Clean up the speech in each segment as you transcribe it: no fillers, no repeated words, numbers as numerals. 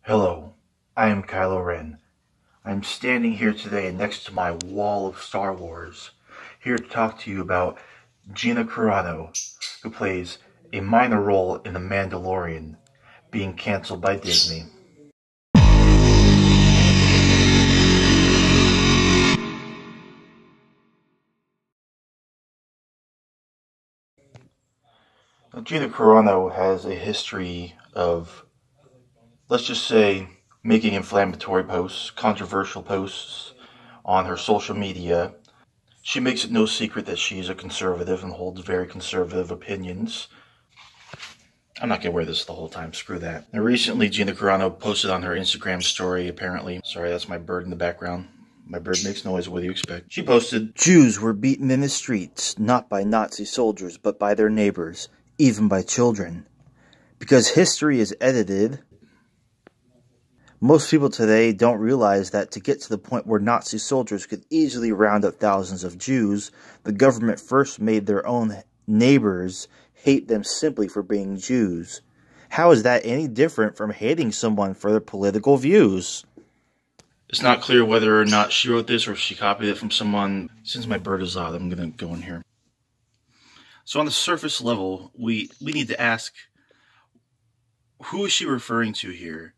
Hello, I am Kylo Ren. I'm standing here today next to my wall of Star Wars, here to talk to you about Gina Carano, who plays a minor role in The Mandalorian, being cancelled by Disney. Now, Gina Carano has a history of, let's just say, making inflammatory posts, controversial posts on her social media. She makes it no secret that she is a conservative and holds very conservative opinions. I'm not going to wear this the whole time, screw that. Now, recently, Gina Carano posted on her Instagram story, apparently. Sorry, that's my bird in the background. My bird makes noise, what do you expect? She posted, Jews were beaten in the streets, not by Nazi soldiers, but by their neighbors, even by children. Because history is edited, most people today don't realize that to get to the point where Nazi soldiers could easily round up thousands of Jews, the government first made their own neighbors hate them simply for being Jews. How is that any different from hating someone for their political views? It's not clear whether or not she wrote this or if she copied it from someone. Since my bird is loud, I'm going to go in here. So on the surface level, we need to ask, who is she referring to here?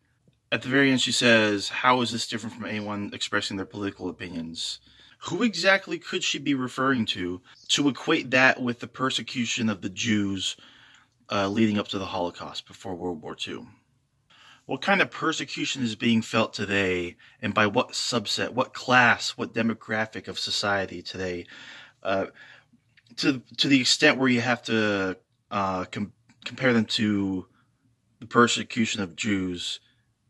At the very end, she says, how is this different from anyone expressing their political opinions? Who exactly could she be referring to equate that with the persecution of the Jews leading up to the Holocaust before World War II? What kind of persecution is being felt today, and by what subset, what class, what demographic of society today? To the extent where you have to compare them to the persecution of Jews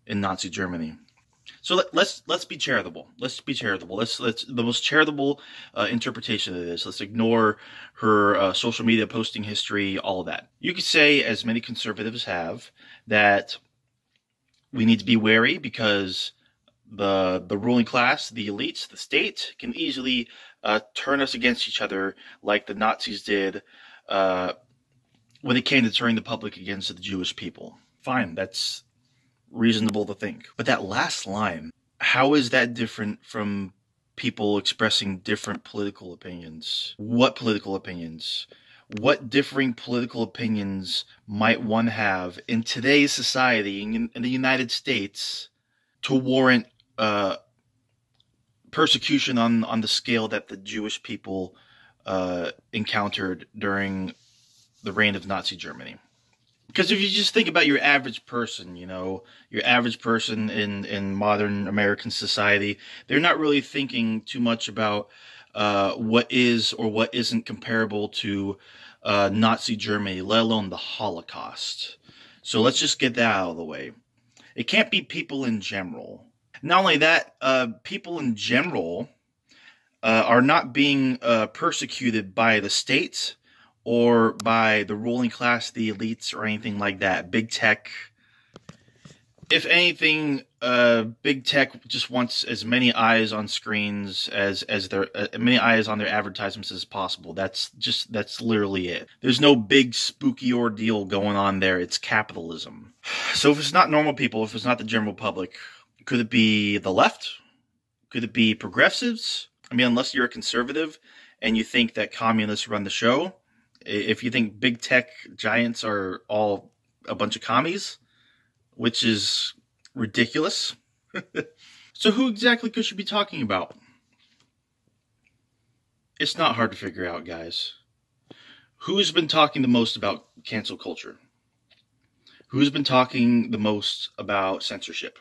in Nazi Germany. So let's be charitable. Let's be charitable. Let's the most charitable interpretation of this. Let's ignore her social media posting history, all of that. You could say, as many conservatives have, that we need to be wary because the ruling class, the elites, the state can easily turn us against each other like the Nazis did when it came to turning the public against the Jewish people. Fine, that's reasonable to think. But that last line, how is that different from people expressing different political opinions? What political opinions? What differing political opinions might one have in today's society, in the United States, to warrant persecution on the scale that the Jewish people encountered during the reign of Nazi Germany? Because if you just think about your average person, your average person in modern American society, they're not really thinking too much about what is or what isn't comparable to Nazi Germany, let alone the Holocaust. So let's just get that out of the way. It can't be people in general. Not only that, people in general are not being persecuted by the state or by the ruling class, the elites, or anything like that. Big tech. If anything, big tech just wants as many eyes on screens as many eyes on their advertisements as possible. That's literally it. There's no big spooky ordeal going on there. It's capitalism. So if it's not normal people, if it's not the general public, could it be the left? Could it be progressives? I mean, unless you're a conservative and you think that communists run the show. If you think big tech giants are all a bunch of commies, which is ridiculous. So who exactly could she be talking about? It's not hard to figure out, guys. Who's been talking the most about cancel culture? Who's been talking the most about censorship?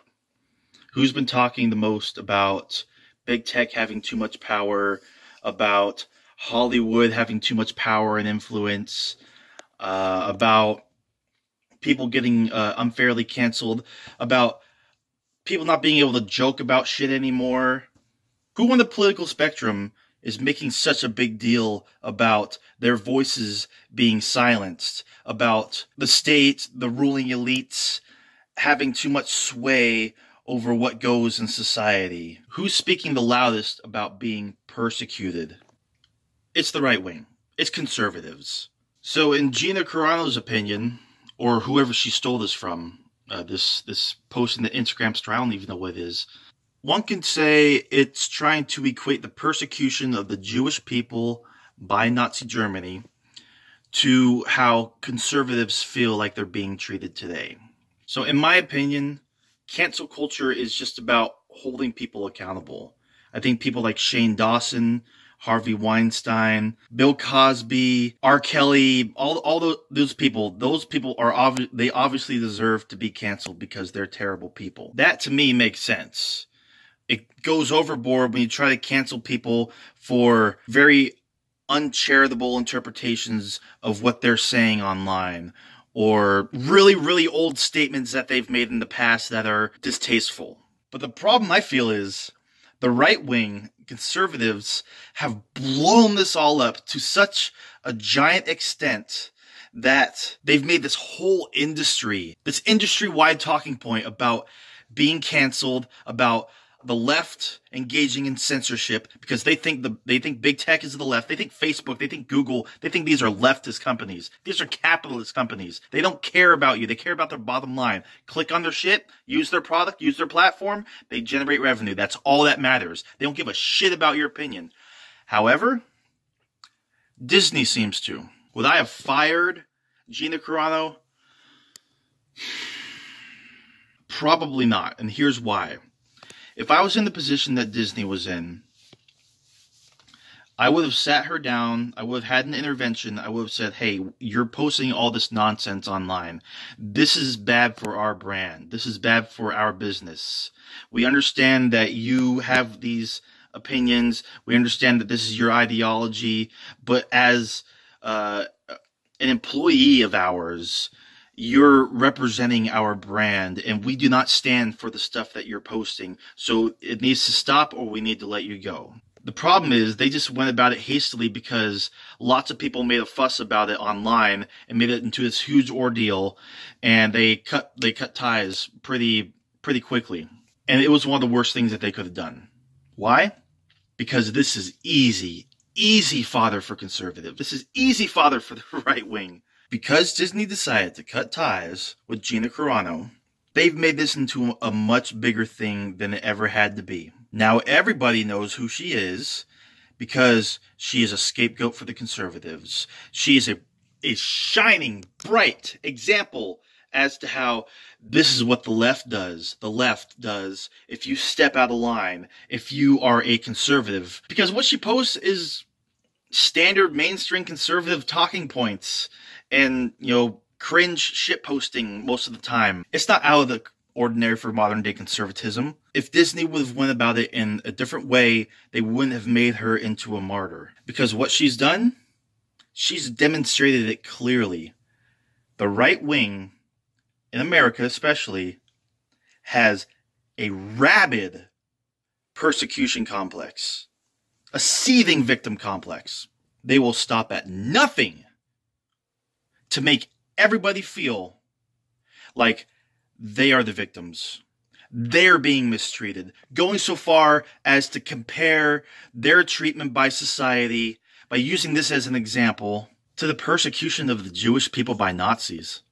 Who's been talking the most about big tech having too much power, about Hollywood having too much power and influence, about people getting unfairly canceled, about people not being able to joke about shit anymore? Who on the political spectrum is making such a big deal about their voices being silenced, about the state, the ruling elites having too much sway over what goes in society? Who's speaking the loudest about being persecuted? It's the right wing. It's conservatives. So in Gina Carano's opinion, or whoever she stole this from, This post in the Instagram story, I don't even know what it is. One can say it's trying to equate the persecution of the Jewish people by Nazi Germany to how conservatives feel like they're being treated today. So in my opinion, cancel culture is just about holding people accountable. I think people like Shane Dawson, Harvey Weinstein, Bill Cosby, R. Kelly, all those people are they obviously deserve to be canceled because they're terrible people. That to me makes sense. It goes overboard when you try to cancel people for very uncharitable interpretations of what they're saying online, or really, really old statements that they've made in the past that are distasteful. But the problem I feel is the right-wing conservatives have blown this all up to such a giant extent that they've made this whole industry, this industry-wide talking point about being canceled, about the left engaging in censorship, because they think big tech is the left. They think Facebook, they think Google, they think these are leftist companies. These are capitalist companies. They don't care about you. They care about their bottom line. Click on their shit, use their product, use their platform. They generate revenue. That's all that matters. They don't give a shit about your opinion. However, Disney seems to. Would I have fired Gina Carano? Probably not. And here's why. If I was in the position that Disney was in, I would have sat her down. I would have had an intervention. I would have said, hey, you're posting all this nonsense online. This is bad for our brand. This is bad for our business. We understand that you have these opinions. We understand that this is your ideology. But as an employee of ours, you're representing our brand, and we do not stand for the stuff that you're posting. So it needs to stop, or we need to let you go. The problem is they just went about it hastily because lots of people made a fuss about it online and made it into this huge ordeal, and they cut ties pretty quickly. And it was one of the worst things that they could have done. Why? Because this is easy fodder for conservative. This is easy fodder for the right wing. Because Disney decided to cut ties with Gina Carano, they've made this into a much bigger thing than it ever had to be. Now everybody knows who she is because she is a scapegoat for the conservatives. She is a shining, bright example as to how this is what the left does. The left does if you step out of line, if you are a conservative. Because what she posts is standard mainstream conservative talking points and, cringe shit posting most of the time. It's not out of the ordinary for modern day conservatism. If Disney would have went about it in a different way, they wouldn't have made her into a martyr. Because what she's done, she's demonstrated it clearly. The right wing, in America especially, has a rabid persecution complex. A seething victim complex. They will stop at nothing to make everybody feel like they are the victims. They're being mistreated. Going so far as to compare their treatment by society, by using this as an example, to the persecution of the Jewish people by Nazis.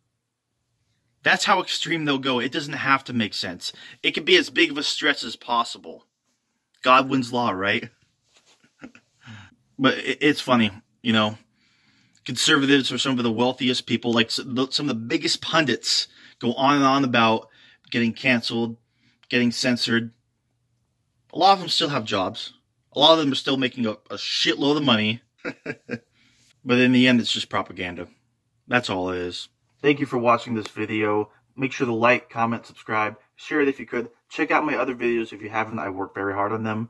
That's how extreme they'll go. It doesn't have to make sense. It can be as big of a stretch as possible. Godwin's law, right? But it's funny, conservatives are some of the wealthiest people, like some of the biggest pundits go on and on about getting canceled, getting censored. A lot of them still have jobs. A lot of them are still making a shitload of money. But in the end, it's just propaganda. That's all it is. Thank you for watching this video. Make sure to like, comment, subscribe. Share it if you could. Check out my other videos if you haven't. I work very hard on them.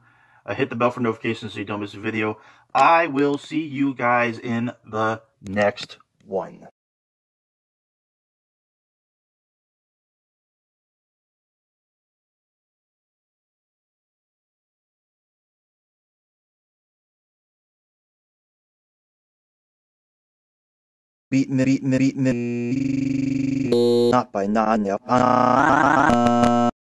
Hit the bell for notifications so you don't miss a video. I will see you guys in the next one. Beaten, not by